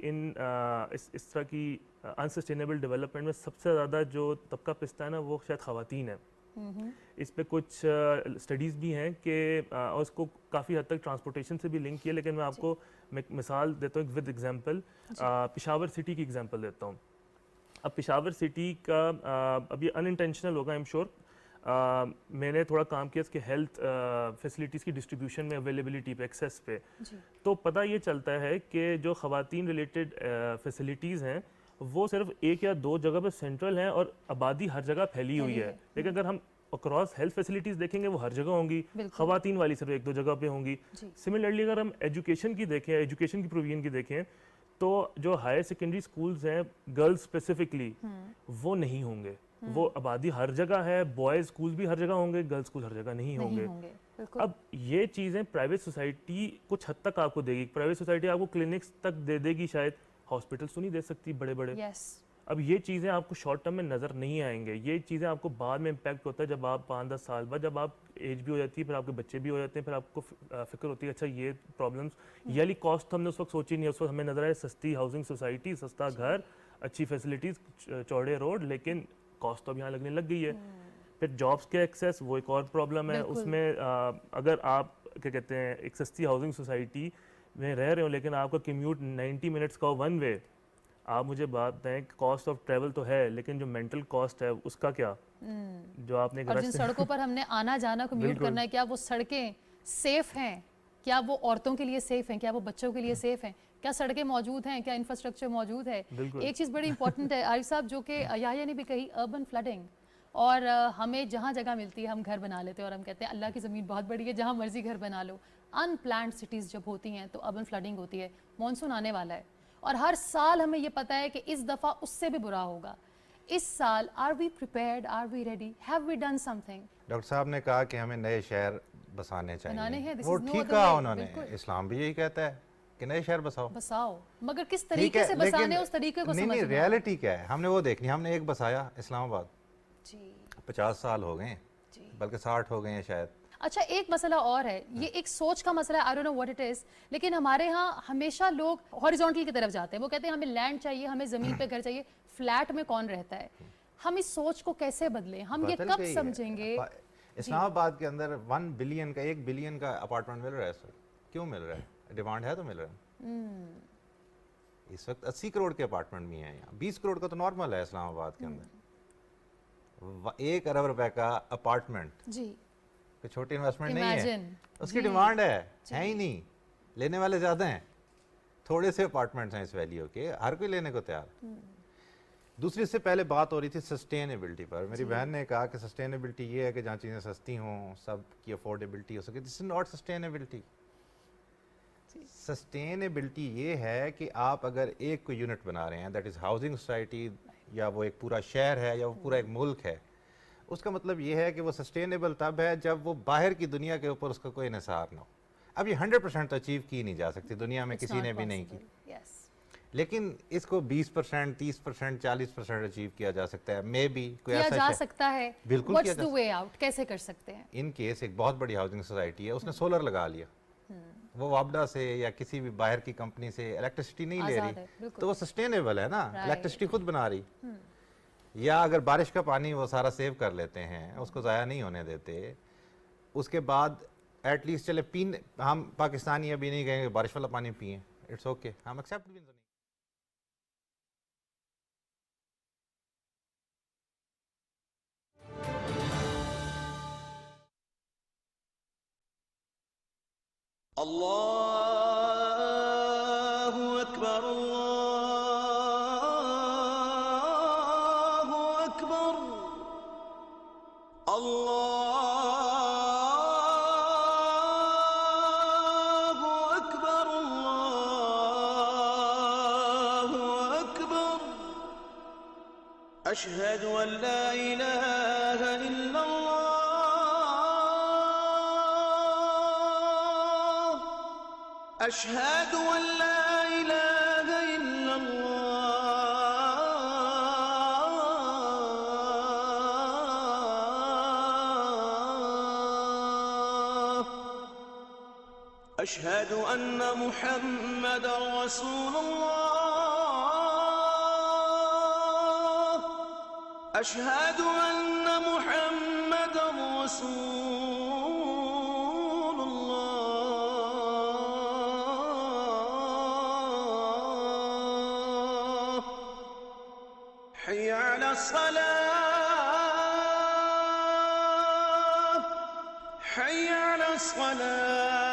اس طرح کی انسسٹینیبل ڈیولپمنٹ میں سب سے زیادہ جو طبقہ پستہ ہے نا وہ شاید خواتین ہیں. اس پہ کچھ اسٹڈیز بھی ہیں کہ اور اس کو کافی حد تک ٹرانسپورٹیشن سے بھی لنک کیا, لیکن میں آپ کو مثال دیتا ہوں ود ایگزامپل. پشاور سٹی کی ایگزامپل دیتا ہوں. اب پشاور سٹی کا اب یہ ان انٹینشنل ہوگا آئی ایم شیور, میں نے تھوڑا کام کیا اس کے ہیلتھ فیسلٹیز کی ڈسٹریبیوشن میں اویلیبلٹی پہ ایکسیس پہ, تو پتہ یہ چلتا ہے کہ جو خواتین ریلیٹڈ فیسلٹیز ہیں وہ صرف ایک یا دو جگہ پہ سینٹرل ہیں اور آبادی ہر جگہ پھیلی ہوئی ہے. لیکن اگر ہم اکراس ہیلتھ فیسلٹیز دیکھیں گے وہ ہر جگہ ہوں گی, خواتین والی صرف ایک دو جگہ پہ ہوں گی. سملرلی اگر ہم ایجوکیشن کی دیکھیں, ایجوکیشن کی پروویژن کی دیکھیں, تو جو ہائر سیکنڈری سکولز ہیں گرلز اسپیسیفکلی وہ نہیں ہوں گے. وہ آبادی ہر جگہ ہے, بوائز اسکول بھی ہر جگہ ہوں گے, گرلز اسکول ہر جگہ نہیں ہوں گے. اب یہ چیزیں پرائیویٹ سوسائٹی کچھ حد تک آپ کو دے گی. پرائیویٹ سوسائٹی آپ کو کلینکس تک دے دے گی, شاید ہاسپٹلس تو نہیں دے سکتی بڑے بڑے. اب یہ چیزیں آپ کو شارٹ ٹرم میں نظر نہیں آئیں گے. یہ چیزیں آپ کو بعد میں امپیکٹ ہوتا ہے جب آپ 5-10 سال بعد, جب آپ ایج بھی ہو جاتی ہے, پھر آپ کے بچے بھی ہو جاتے ہیں, پھر آپ کو فکر ہوتی ہے اچھا یہ پرابلمس, یہ والی کاسٹ ہم نے اس وقت سوچی نہیں. اس وقت ہمیں نظر آئے سستی ہاؤسنگ سوسائٹی, سستا گھر, اچھی فیسلٹیز, چوڑے روڈ, لیکن کاسٹ تو اب یہاں لگنے لگ گئی ہے. پھر جابس کے ایکسیس وہ ایک اور پرابلم ہے. اس میں اگر آپ کیا کہتے ہیں ایک سستی ہاؤسنگ سوسائٹی میں رہ رہے ہو لیکن آپ کا کمیوٹ 90 منٹس کا ون وے, آپ مجھے بات بتائیں کہ کاسٹ آف ٹریول تو ہے, لیکن جو مینٹل کاسٹ ہے اس کا کیا, جو آپ نے جن سڑکوں پر ہم نے آنا جانا کمیوٹ کرنا ہے, کیا وہ سڑکیں سیف ہیں, کیا وہ عورتوں کے لیے سیف ہیں, کیا وہ بچوں کے لیے سیف ہیں, کیا سڑکیں موجود ہیں, کیا انفراسٹرکچر موجود ہے. ایک چیز بڑی امپورٹنٹ ہے عارف صاحب جو کہ یحییٰ نے بھی کہی, اربن فلڈنگ. اور ہمیں جہاں جگہ ملتی ہے ہم گھر بنا لیتے ہیں اور ہم کہتے ہیں اللہ کی زمین بہت بڑی ہے جہاں مرضی گھر بنا لو. ان پلانڈ سٹیز جب ہوتی ہیں تو اربن فلڈنگ ہوتی ہے. مانسون آنے والا ہے اور ہر سال ہمیں یہ پتہ ہے کہ اس دفعہ اس سے بھی برا ہوگا. اس سال are we prepared, are we ready, have we done something? Doctor صاحب نے کہا کہ ہمیں نئے شہر بسانے چاہیے, this وہ is no ٹھیک other کہا way. انہوں نے. اسلام بھی یہی کہتا ہے کہ نئے شہر بساؤ, مگر کس طریقے سے بسانے, اس طریقے کو سمجھنا. نہیں, ریالٹی کیا ہے ہم نے وہ دیکھنی. ہم نے ایک بسایا اسلام آباد, 50 سال ہو گئے ہیں, بلکہ 60 ہو گئے ہیں شاید. اچھا ایک مسئلہ اور ہے, یہ ایک سوچ کا مسئلہ ہے, I don't know what it is, لیکن ہمارے ہاں ہمیشہ لوگ ہاریزونٹل کی طرف جاتے ہیں. وہ کہتے ہیں ہمیں لینڈ چاہیے, ہمیں زمین پہ گھر چاہیے, فلیٹ میں کون رہتا ہے. ہم اس سوچ کو کیسے بدلیں, ہم یہ کب سمجھیں گے؟ اسلام آباد کے اندر 1 بلین کا 1 بلین کا اپارٹمنٹ مل رہا ہے سر. کیوں مل رہا ہے؟ ڈیمانڈ ہے تو مل رہا ہے. اس وقت 80 کروڑ کے اپارٹمنٹ بھی ہیں یہاں, 20 کروڑ کا تو نارمل ہے اسلام آباد کے اندر. 1 ارب روپے کا اپارٹمنٹ, جی کوئی چھوٹی انویسٹمنٹ نہیں ہے. اس کی ڈیمانڈ ہے ہی نہیں, لینے والے زیادہ ہیں. تھوڑے سے اپارٹمنٹس ہیں اس ویلیو کے, ہر کوئی لینے کو تیار. دوسری سے پہلے بات ہو رہی تھی سسٹینیبلٹی پر. میری بہن نے کہا کہ سسٹینیبلٹی یہ ہے کہ جہاں چیزیں سستی ہوں, سب کی افورڈیبلٹی ہو سکے. دس از ناٹ سسٹینیبلٹی. سسٹینیبلٹی یہ ہے کہ آپ اگر ایک کوئی یونٹ بنا رہے ہیں, دیٹ از ہاؤسنگ سوسائٹی, یا وہ ایک پورا شہر ہے, یا وہ پورا ایک ملک ہے, اس کا مطلب یہ ہے کہ وہ سسٹینیبل تب ہے جب وہ باہر کی دنیا کے اوپر اس کا کوئی انحصار نہ ہو. اب یہ 100% تو اچیو کی نہیں جا سکتی, دنیا میں کسی نے بھی نہیں کی, لیکن اس کو 20%, 30%, 40% اچیو کیا جا سکتا ہے. مے بی کوئی ایسا کیا جا سکتا ہے, بالکل کیا what's the way out, کیسے کر سکتے ہیں. ان کیس ایک بہت بڑی ہاؤسنگ سوسائٹی ہے, اس نے سولر لگا لیا, وہ وابڈا سے یا کسی بھی باہر کی کمپنی سے الیکٹریسٹی نہیں لے رہی, تو وہ سسٹینیبل ہے نا, الیکٹریسٹی خود بنا رہی. یا اگر بارش کا پانی وہ سارا سیو کر لیتے ہیں, اس کو ضائع نہیں ہونے دیتے, اس کے بعد ایٹ لیسٹ چلے پینے, ہم پاکستانی ابھی نہیں کہیں گے بارش والا پانی پئیں, اٹس اوکے, ہم ایکسیپٹ بھی نہیں. اللہ اکبر اللہ اکبر اللہ اکبر اللہ اکبر اشہد ان لا الہ الا اللہ أشهد أن لا إله إلا الله أشهد أن محمد رسول الله أشهد أن محمد رسول الله حي على الصلاة حي على الصلاة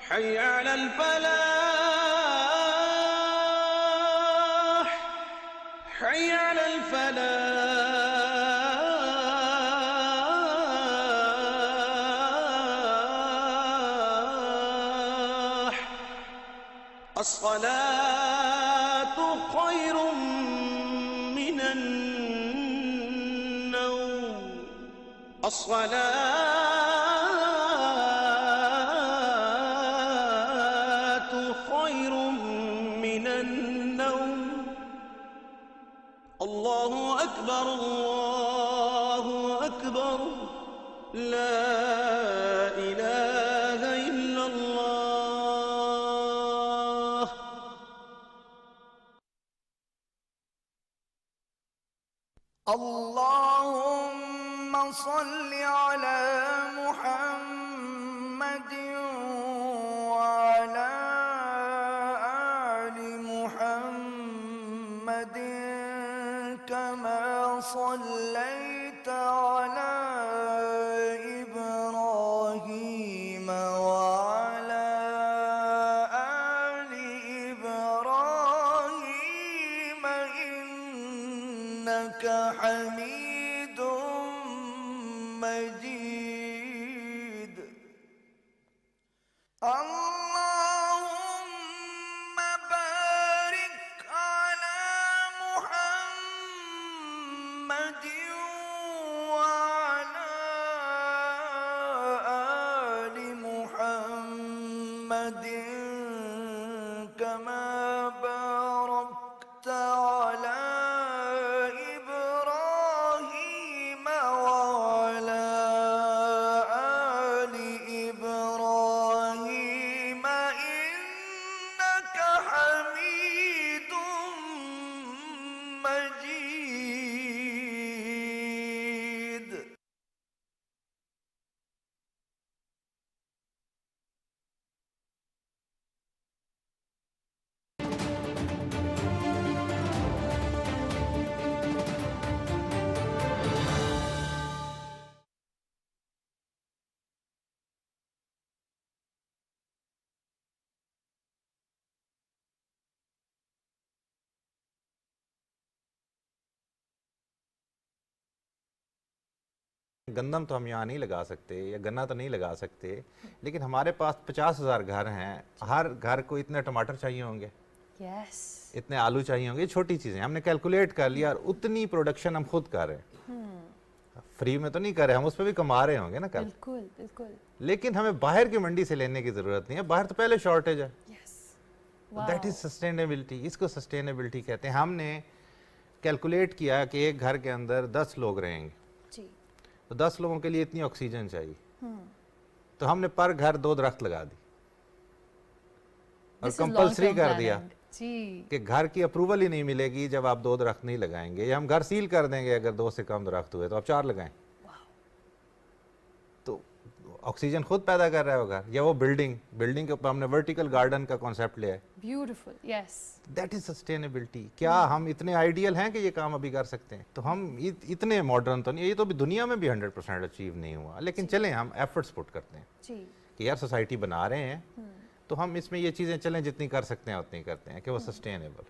حي على الفلاح حي على الفلاح الصلاة خير من النوم الصلاة خير من النوم الله أكبر الله أكبر لا إله إلا الله اللهم صل على محمد وعلى آل محمد كما صليت على إبراهيم وعلى آل إبراهيم إنك حميد مجيد اللهم بارك على محمد وعلى آل محمد كما باركت على إبراهيم وعلى آل إبراهيم إنك حميد مجيد گندم تو ہم یہاں نہیں لگا سکتے یا گنا تو نہیں لگا سکتے، لیکن ہمارے پاس 50,000 گھر ہیں، ہر گھر کو اتنے ٹماٹر چاہیے ہوں گے، یس اتنے آلو چاہیے ہوں گے، چھوٹی چیزیں ہم نے کیلکولیٹ کر لیا اور اتنی پروڈکشن ہم خود کر رہے ہیں، فری میں تو نہیں کر رہے، ہم اس پہ بھی کما رہے ہوں گے نا کل، بالکل بالکل لیکن ہمیں باہر کی منڈی سے لینے کی ضرورت نہیں ہے، باہر تو پہلے شارٹیج ہے، یس دیٹ از سسٹینیبلٹی، اس کو سسٹینیبلٹی کہتے ہیں۔ ہم نے کیلکولیٹ کیا کہ ایک گھر کے اندر 10 لوگ رہیں گے، جی تو 10 لوگوں کے لیے اتنی آکسیجن چاہیے، تو ہم نے پر گھر 2 درخت لگا دی اور This is کمپلسری long-term کر دیا planning. جی کہ گھر کی اپروول ہی نہیں ملے گی جب آپ 2 درخت نہیں لگائیں گے، یا ہم گھر سیل کر دیں گے اگر 2 سے کم درخت ہوئے تو آپ 4 لگائیں، تو آکسیجن خود پیدا کر رہا ہے وہ گھر، یا وہ بلڈنگ کے اوپر ہم نے ورٹیکل گارڈن کا کانسیپٹ لیا ہے، beautiful yes that is sustainability. کیا ہم اتنے آئیڈیل ہیں کہ یہ کام ابھی کر سکتے ہیں؟ تو ہم اتنے ماڈرن تو نہیں، یہ تو بھی دنیا میں بھی 100% اچیو نہیں ہوا، لیکن چلیں ہم ایفرٹس پٹ کرتے ہیں جی کہ یار سوسائٹی بنا رہے ہیں تو ہم اس میں یہ چیزیں چلیں جتنی کر سکتے ہیں اتنی کرتے ہیں کہ وہ سسٹینیبل۔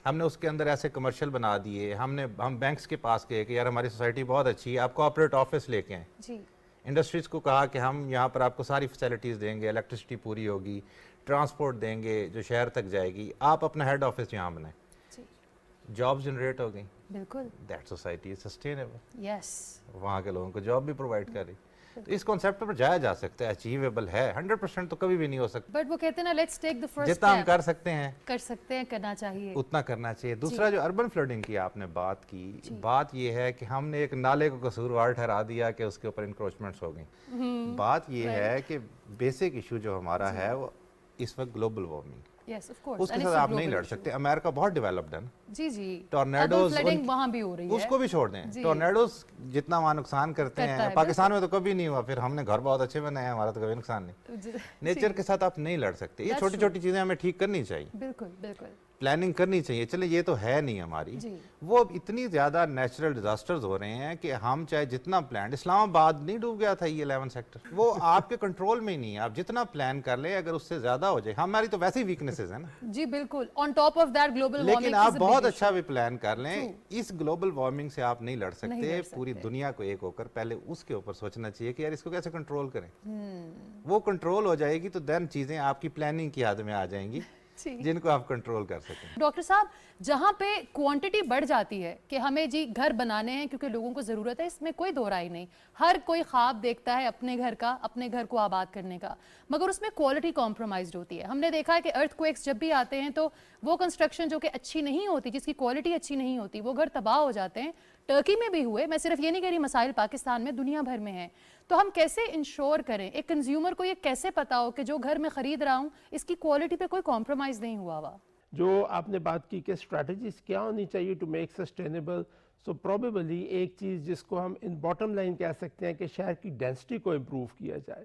ہم نے اس کے اندر ایسے کمرشل بنا دیے، ہم بینکس کے پاس گئے کہ یار ہماری سوسائٹی بہت اچھی ہے، آپ کوآپریٹ آفس لے کے آئیں، جی انڈسٹریز کو کہا کہ ہم یہاں پر آپ کو ساری فیسلٹیز دیں گے، الیکٹرسٹی پوری ہوگی، ٹرانسپورٹ دیں گے جو شہر تک جائے گی، آپ اپنا ہیڈ آفس یہاں بنائیں، جی جاب جنریٹ ہو گئیں، بالکل دیٹ سوسائٹی از سسٹینیبل، یس وہاں کے لوگوں کو جاب بھی پرووائڈ کر رہی۔ اس کانسیپٹ پر جایا جا سکتا ہے, اچیویبل ہے, 100% تو کبھی بھی نہیں ہو سکتا, بٹ وہ کہتے ہیں نا لیٹس ٹیک دی فرسٹ جتنا ہم کر سکتے ہیں کرنا چاہیے, اتنا کرنا چاہیے. دوسرا جو اربن فلڈنگ کی آپ نے بات کی, بات یہ ہے کہ ہم نے ایک نالے کو قصوروار ٹھہرا دیا کہ اس کے اوپر انکروچمنٹس ہو گئیں. بات یہ ہے کہ بیسک ایشو جو ہمارا ہے وہ اس وقت global warming, Yes, of course. اس کے And ساتھ it's a آپ نہیں global لڑ issue. سکتے. امریکہ بہت ڈیولپڈ ہے, جی جی, ٹورنیڈوز urban flooding وہاں بھی ہو رہی ہے, اس کو بھی چھوڑ دیں. ٹورنیڈوز جتنا وہاں نقصان کرتے ہیں, پاکستان میں تو کبھی نہیں ہوا, پھر ہم نے گھر بہت اچھے بنائے ہیں, ہمارا تو کبھی نقصان نہیں. نیچر کے ساتھ آپ نہیں لڑ سکتے. یہ چھوٹی چھوٹی چیزیں ہمیں ٹھیک کرنی چاہیے, بالکل بالکل پلاننگ کرنی چاہیے. چلے یہ تو ہے نہیں ہماری, وہ اتنی زیادہ نیچرل ڈیزاسٹرز ہو رہے ہیں کہ ہم چاہے جتنا پلان, اسلام آباد نہیں ڈوب گیا تھا یہ 11 سیکٹر, وہ آپ کے کنٹرول میں ہی نہیں ہے. آپ جتنا پلان کر لیں, اگر اس سے زیادہ ہو جائے, ہماری تو ویسے ہی ویکنیسز ہیں نا. جی بالکل, on top of that global warming, لیکن آپ بہت اچھا بھی پلان کر لیں, اس گلوبل وارمنگ سے آپ نہیں لڑ سکتے. پوری دنیا کو ایک ہو کر پہلے اس کے اوپر سوچنا چاہیے کہ یار اس کو کیسے کنٹرول کریں. وہ کنٹرول ہو جائے گی تو دین چیزیں آپ کی پلاننگ کی حد میں آ جائیں گی جن کو آپ کنٹرول کر سکیں. ڈاکٹر صاحب, جہاں پہ کوانٹٹی بڑھ جاتی ہے کہ ہمیں جی گھر بنانے ہیں کیونکہ لوگوں کو ضرورت ہے, اس میں کوئی دو رائے نہیں, ہر کوئی خواب دیکھتا ہے اپنے گھر کا, اپنے گھر کو آباد کرنے کا, مگر اس میں کوالٹی کمپرومائزڈ ہوتی ہے. ہم نے دیکھا ہے کہ ارتھ کویکس جب بھی آتے ہیں تو وہ کنسٹرکشن جو کہ اچھی نہیں ہوتی, جس کی کوالٹی اچھی نہیں ہوتی, وہ گھر تباہ ہو جاتے ہیں. ٹرکی میں بھی ہوئے, میں صرف یہ نہیں کہہ رہی مسائل پاکستان میں, دنیا بھر میں ہیں. تو ہم کیسے انشور کریں, ایک کنزیومر کو یہ کیسے پتا ہو کہ جو گھر میں خرید رہا ہوں اس کی کوالٹی پہ کوئی کمپرومائز نہیں ہوا ہوا. جو آپ نے بات کی کہ اسٹریٹجیز کیا ہونی چاہیے to make sustainable, so probably ایک چیز جس کو ہم ان باٹم لائن کہہ سکتے ہیں کہ شہر کی ڈینسٹی کو امپروو کیا جائے.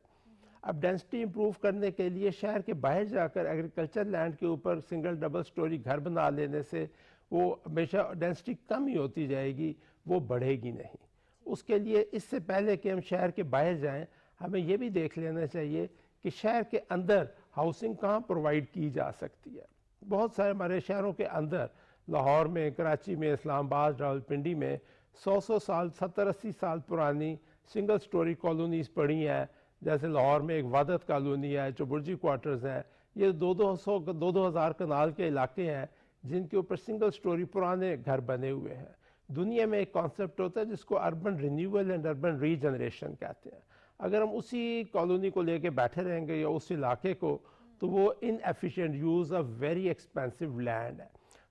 اب ڈینسٹی امپروو کرنے کے لیے شہر کے باہر جا کر ایگریکلچر لینڈ کے اوپر سنگل ڈبل سٹوری گھر بنا لینے سے وہ ہمیشہ ڈینسٹی کم ہی ہوتی جائے گی, وہ بڑھے گی نہیں. اس کے لیے اس سے پہلے کہ ہم شہر کے باہر جائیں, ہمیں یہ بھی دیکھ لینا چاہیے کہ شہر کے اندر ہاؤسنگ کہاں پرووائڈ کی جا سکتی ہے. بہت سارے ہمارے شہروں کے اندر, لاہور میں, کراچی میں, اسلام آباد, راولپنڈی میں 100 سال 70-80 سال پرانی سنگل سٹوری کالونیز پڑی ہیں. جیسے لاہور میں ایک وادت کالونی ہے, جو برجی کوارٹرز ہیں, یہ 2,000 کنال کے علاقے ہیں جن کے اوپر سنگل سٹوری پرانے گھر بنے ہوئے ہیں. دنیا میں ایک کانسیپٹ ہوتا ہے جس کو urban renewal and urban regeneration کہتے ہیں. اگر ہم اسی کالونی کو لے کے بیٹھے رہیں گے یا اس علاقے کو, تو وہ inefficient use of very expensive land ہے.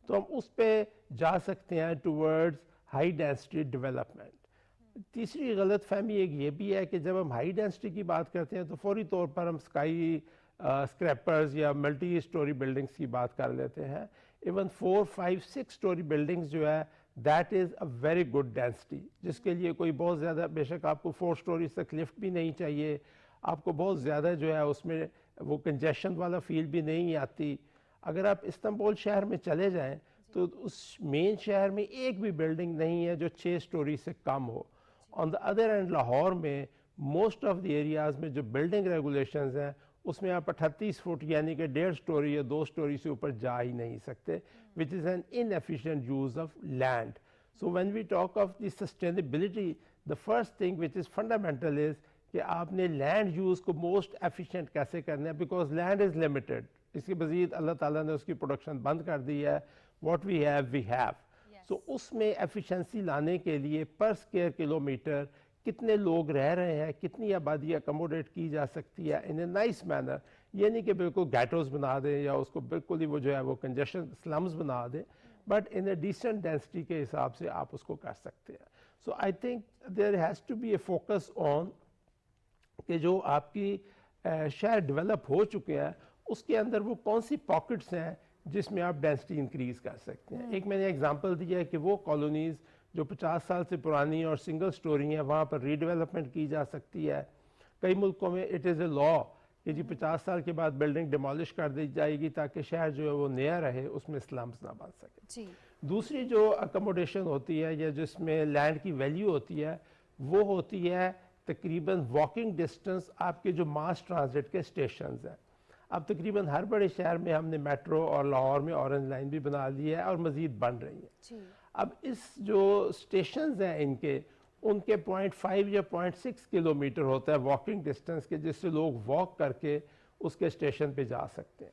تو ہم اس پہ جا سکتے ہیں ٹورڈز ہائی ڈینسٹی ڈیولپمنٹ. تیسری غلط فہمی ایک یہ بھی ہے کہ جب ہم ہائی ڈینسٹی کی بات کرتے ہیں تو فوری طور پر ہم اسکائی اسکریپرز یا ملٹی سٹوری بلڈنگز کی بات کر لیتے ہیں. ایون 4, 5, 6 سٹوری بلڈنگز جو ہے that is a very good density, جس کے لیے کوئی بہت زیادہ, بے شک آپ کو 4 سٹوریز تک لفٹ بھی نہیں چاہیے, آپ کو بہت زیادہ جو ہے اس میں وہ کنجیشن والا فیل بھی نہیں آتی. اگر آپ استنبول شہر میں چلے جائیں تو اس مین شہر میں ایک بھی بلڈنگ نہیں ہے جو 6 سٹوری سے کم ہو. آن دا ادر اینڈ لاہور میں موسٹ آف دی ایریاز میں جو بلڈنگ ریگولیشنز ہیں اس میں آپ 38 فٹ یعنی کہ 1.5 سٹوری یا 2 سٹوری سے اوپر جا ہی نہیں سکتے, which is an inefficient use of land. So when we talk of the sustainability, the first thing which is fundamental is کہ آپ نے لینڈ یوز کو موسٹ ایفیشینٹ کیسے کرنا ہے, بیکاز لینڈ از لمیٹڈ. اس کے مزید اللہ تعالیٰ نے اس کی پروڈکشن بند کر دی ہے. What we have we have. So اس میں ایفیشنسی لانے کے لیے پر اسکوائر کلومیٹر کتنے لوگ رہ رہے ہیں, کتنی آبادی اکموڈیٹ کی جا سکتی ہے ان اے نائس مینر. یہ نہیں کہ بالکل گیٹوز بنا دیں یا اس کو بالکل ہی وہ جو ہے وہ کنجیشن سلمز بنا دیں, but in a decent density کے حساب سے آپ اس کو کر سکتے ہیں. So I think there has to be a focus on کہ جو آپ کی شہر ڈیولپ ہو چکے ہیں اس کے اندر وہ کون سی پاکٹس ہیں جس میں آپ ڈینسٹی انکریز کر سکتے ہیں. ایک میں نے ایگزامپل دیا ہے کہ وہ کالونیز جو 50 سال سے پرانی اور سنگل سٹوری ہیں وہاں پر ری ڈیولپمنٹ کی جا سکتی ہے. کئی ملکوں میں اٹ از اے لا کہ جی 50 سال کے بعد بلڈنگ ڈیمالش کر دی جائے گی تاکہ شہر جو ہے وہ نیا رہے, اس میں سلمز نہ بن سکے. دوسری جو اکموڈیشن ہوتی ہے یا جس میں لینڈ کی ویلیو ہوتی ہے وہ ہوتی ہے تقریباً واکنگ ڈسٹنس آپ کے جو ماس ٹرانزٹ کے اسٹیشنز ہیں. اب تقریباً ہر بڑے شہر میں ہم نے میٹرو اور لاہور میں اورنج لائن بھی بنا لی ہے اور مزید بن رہی ہیں. اب اس جو اسٹیشنز ہیں ان کے 0.5 یا 0.6 کلومیٹر ہوتا ہے واکنگ ڈسٹنس کے, جس سے لوگ واک کر کے اس کے اسٹیشن پہ جا سکتے ہیں.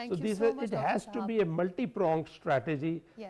So this it has to be a multi-pronged strategy.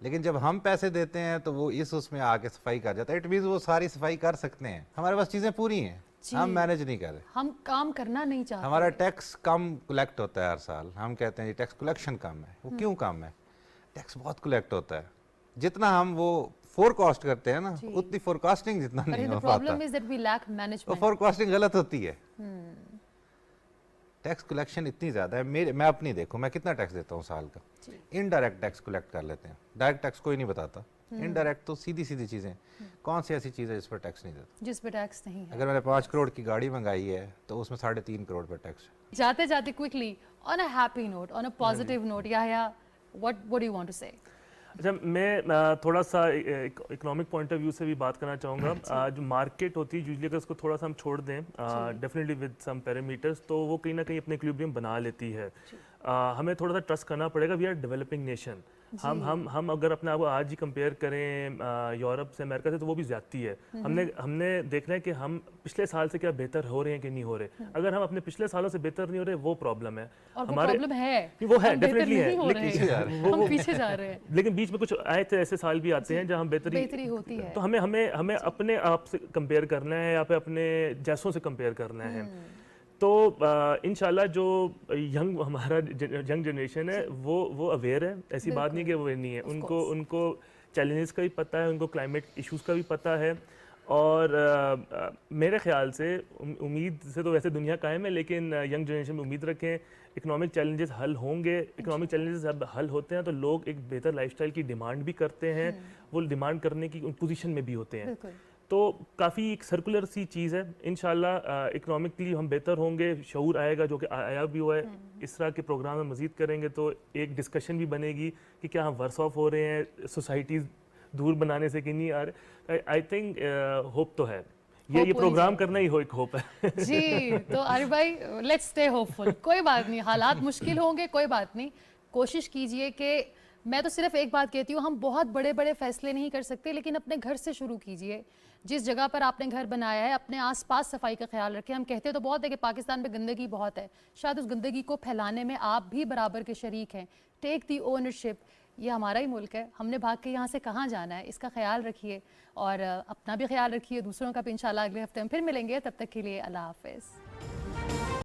لیکن جب ہم پیسے دیتے ہیں تو وہ اس میں آ کے صفائی کر جاتا ہے. اٹ مینز وہ ساری صفائی کر سکتے ہیں, ہمارے پاس چیزیں پوری ہیں, ہم مینج نہیں کر رہے, ہم کام کرنا نہیں چاہتے. ہمارا ٹیکس کم کلیکٹ ہوتا ہے ہر سال. ہم کہتے ہیں یہ ٹیکس کلیکشن کم ہے. وہ کیوں کم ہے؟ ٹیکس بہت کلیکٹ ہوتا ہے. جتنا ہم وہ فور کاسٹ کرتے ہیں نا, اتنی فور کاسٹنگ جتنا نہیں ہو پاتا. وہ فور کاسٹنگ غلط ہوتی ہے. ٹیکس کلیکشن اتنی زیادہ ہے. میں اپنی دیکھوں, میں کتنا ٹیکس دیتا ہوں سال کا. انڈائریکٹ ٹیکس کلیکٹ کر لیتے ہیں, ڈائریکٹ ٹیکس کوئی نہیں بتاتا. انڈائریکٹ تو سیدھی چیزیں. کون سی ایسی چیز ہے جس پر ٹیکس نہیں دیتا؟ جس پہ ٹیکس نہیں ہے. اگر میں نے 5 کروڑ کی گاڑی منگائی ہے تو اس میں 3.5 کروڑ پر ٹیکس ہے. جاتے جاتے quickly on a happy note, on a positive note, یا what do you want to say? اچھا, میں تھوڑا سا اکنامک پوائنٹ آف ویو سے بھی بات کرنا چاہوں گا. جو مارکیٹ ہوتی ہے یوزلی اگر اس کو تھوڑا سا ہم چھوڑ دیں ڈیفینیٹلی ود سم پیرامیٹرز, تو وہ کہیں نہ کہیں اپنے ایکویلبریم بنا لیتی ہے. ہمیں تھوڑا سا ٹرسٹ کرنا پڑے گا. We are developing nation. ہم اگر اپنے آپ کو آج ہی کمپیئر کریں یورپ سے, امریکہ سے, تو وہ بھی زیادتی ہے. ہم نے دیکھنا ہے کہ ہم پچھلے سال سے کیا بہتر ہو رہے ہیں کہ نہیں ہو رہے. اگر ہم اپنے پچھلے سالوں سے بہتر نہیں ہو رہے, وہ پرابلم ہے. ہمارے وہ ہے ڈیفینیٹلی ہے, ہم پیچھے جا رہے ہیں. لیکن بیچ میں کچھ آئے تھے ایسے سال بھی آتے ہیں جہاں بہتری ہوتی ہے. تو ہمیں اپنے آپ سے کمپیئر کرنا ہے یا پھر اپنے جیسوں سے کمپیئر کرنا ہے. تو انشاءاللہ جو ہمارا ینگ جنریشن ہے وہ اویئر ہے. ایسی بات نہیں کہ وہ نہیں ہے. ان کو چیلنجز کا بھی پتہ ہے, ان کو کلائمیٹ ایشوز کا بھی پتہ ہے. اور میرے خیال سے امید سے تو ویسے دنیا قائم ہے, لیکن ینگ جنریشن میں امید رکھیں. اکنامک چیلنجز حل ہوں گے. اکنامک چیلنجز جب حل ہوتے ہیں تو لوگ ایک بہتر لائف اسٹائل کی ڈیمانڈ بھی کرتے ہیں, وہ ڈیمانڈ کرنے کی پوزیشن میں بھی ہوتے ہیں. تو کافی ایک سرکولر سی چیز ہے. انشاءاللہ اکنامکلی ہم بہتر ہوں گے, شعور آئے گا, جو کہ آیا بھی ہوا ہے. اس طرح کے پروگرام ہم مزید کریں گے تو ایک ڈسکشن بھی بنے گی کہ کیا ہم ورس آف ہو رہے ہیں سوسائٹیز دور بنانے سے کہ نہیں آ رہے. آئی تھنک ہوپ تو ہے. یہ پروگرام کرنا ہی ایک ہوپ ہے. جی, تو عارف بھائی لیٹس اسٹے ہوپ فل. کوئی بات نہیں, حالات مشکل ہوں گے, کوئی بات نہیں. کوشش کیجئے کہ, میں تو صرف ایک بات کہتی ہوں, ہم بہت بڑے بڑے فیصلے نہیں کر سکتے, لیکن اپنے گھر سے شروع کیجئے. جس جگہ پر آپ نے گھر بنایا ہے اپنے آس پاس صفائی کا خیال رکھیں. ہم کہتے تو بہت ہے کہ پاکستان میں گندگی بہت ہے, شاید اس گندگی کو پھیلانے میں آپ بھی برابر کے شریک ہیں. ٹیک دی اونرشپ. یہ ہمارا ہی ملک ہے, ہم نے بھاگ کے یہاں سے کہاں جانا ہے, اس کا خیال رکھیے اور اپنا بھی خیال رکھیے, دوسروں کا بھی. انشاءاللہ اگلے ہفتے ہم پھر ملیں گے, تب تک کے لیے اللہ حافظ.